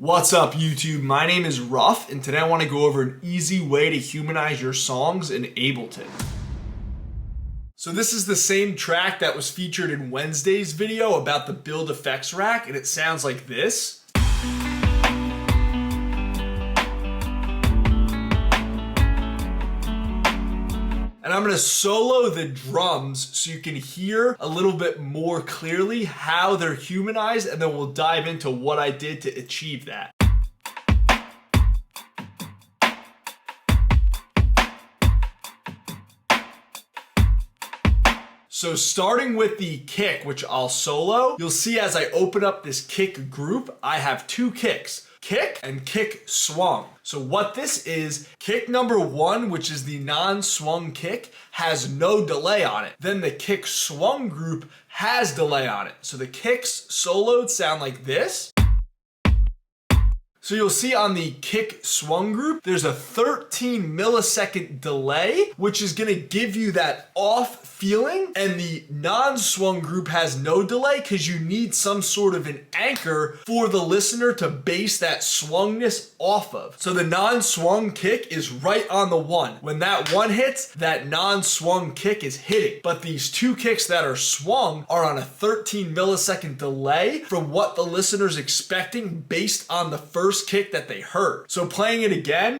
What's up YouTube? My name is Ruff and today I want to go over an easy way to humanize your songs in Ableton. So this is the same track that was featured in Wednesday's video about the build effects rack, and it sounds like this. And I'm gonna solo the drums so you can hear a little bit more clearly how they're humanized, and then we'll dive into what I did to achieve that. So starting with the kick, which I'll solo, you'll see as I open up this kick group, I have two kicks. Kick and kick swung. So what this is, kick number one, which is the non-swung kick, has no delay on it. Then the kick swung group has delay on it. So the kicks soloed sound like this. So you'll see on the kick swung group, there's a 13 millisecond delay, which is gonna give you that off feeling, and the non-swung group has no delay because you need some sort of an anchor for the listener to base that swungness off of. So the non-swung kick is right on the one. When that one hits, that non-swung kick is hitting. But these two kicks that are swung are on a 13 millisecond delay from what the listener's expecting based on the first kick that they heard. So playing it again,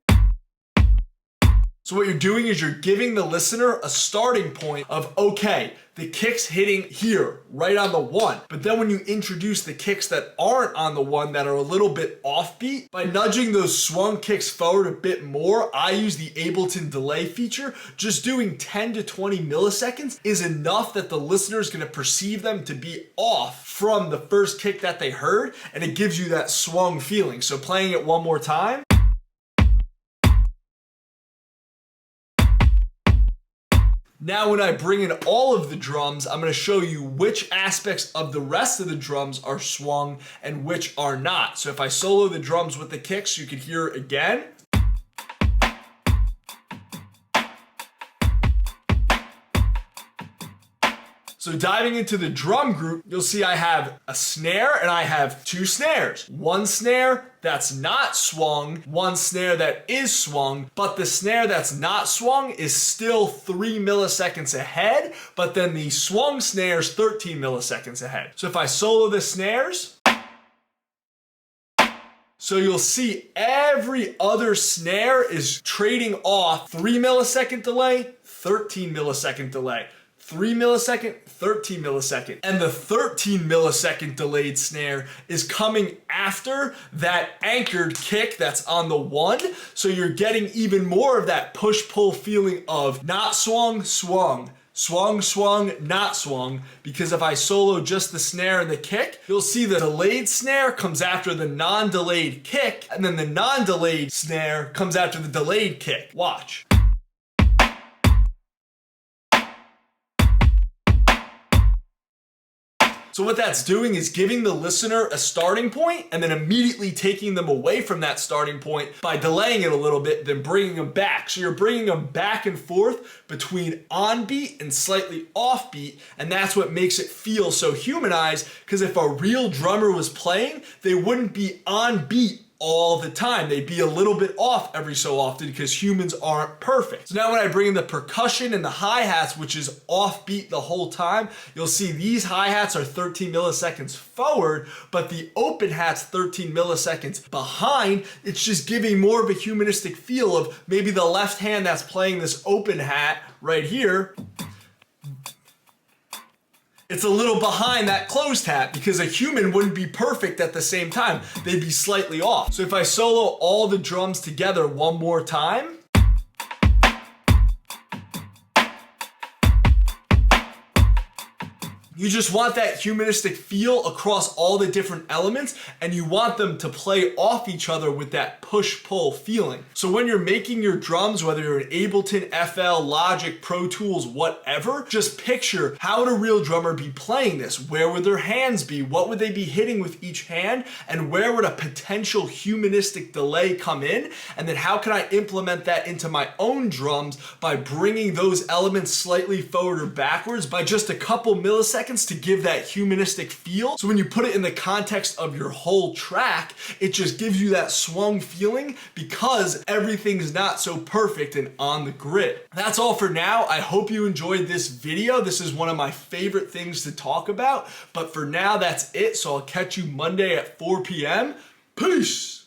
so what you're doing is you're giving the listener a starting point of, okay, the kick's hitting here, right on the one. But then when you introduce the kicks that aren't on the one, that are a little bit offbeat, by nudging those swung kicks forward a bit more, I use the Ableton delay feature. Just doing 10 to 20 milliseconds is enough that the listener is gonna perceive them to be off from the first kick that they heard, and it gives you that swung feeling. So playing it one more time. Now when I bring in all of the drums, I'm going to show you which aspects of the rest of the drums are swung and which are not. So if I solo the drums with the kicks, you can hear it again. So diving into the drum group, you'll see I have a snare and I have two snares. One snare that's not swung, one snare that is swung, but the snare that's not swung is still 3 milliseconds ahead, but then the swung snare's 13 milliseconds ahead. So if I solo the snares, so you'll see every other snare is trading off 3 millisecond delay, 13 millisecond delay. 3 millisecond, 13 millisecond. And the 13 millisecond delayed snare is coming after that anchored kick that's on the one. So you're getting even more of that push-pull feeling of not swung, swung, swung, swung, not swung, because if I solo just the snare and the kick, you'll see the delayed snare comes after the non-delayed kick, and then the non-delayed snare comes after the delayed kick. Watch. So what that's doing is giving the listener a starting point and then immediately taking them away from that starting point by delaying it a little bit, then bringing them back. So you're bringing them back and forth between on beat and slightly off beat, and that's what makes it feel so humanized, because if a real drummer was playing, they wouldn't be on beat all the time. They'd be a little bit off every so often because humans aren't perfect. So now when I bring in the percussion and the hi-hats, which is offbeat the whole time, you'll see these hi-hats are 13 milliseconds forward, but the open hat's 13 milliseconds behind. It's just giving more of a humanistic feel of maybe the left hand that's playing this open hat right here, it's a little behind that closed hat because a human wouldn't be perfect at the same time. They'd be slightly off. So if I solo all the drums together one more time, you just want that humanistic feel across all the different elements, and you want them to play off each other with that push-pull feeling. So when you're making your drums, whether you're in Ableton, FL, Logic, Pro Tools, whatever, just picture how would a real drummer be playing this? Where would their hands be? What would they be hitting with each hand? And where would a potential humanistic delay come in? And then how can I implement that into my own drums by bringing those elements slightly forward or backwards by just a couple milliseconds milliseconds to give that humanistic feel. So when you put it in the context of your whole track, it just gives you that swung feeling because everything's not so perfect and on the grid. That's all for now. I hope you enjoyed this video. This is one of my favorite things to talk about, but for now, that's it. So I'll catch you Monday at 4 p.m. Peace.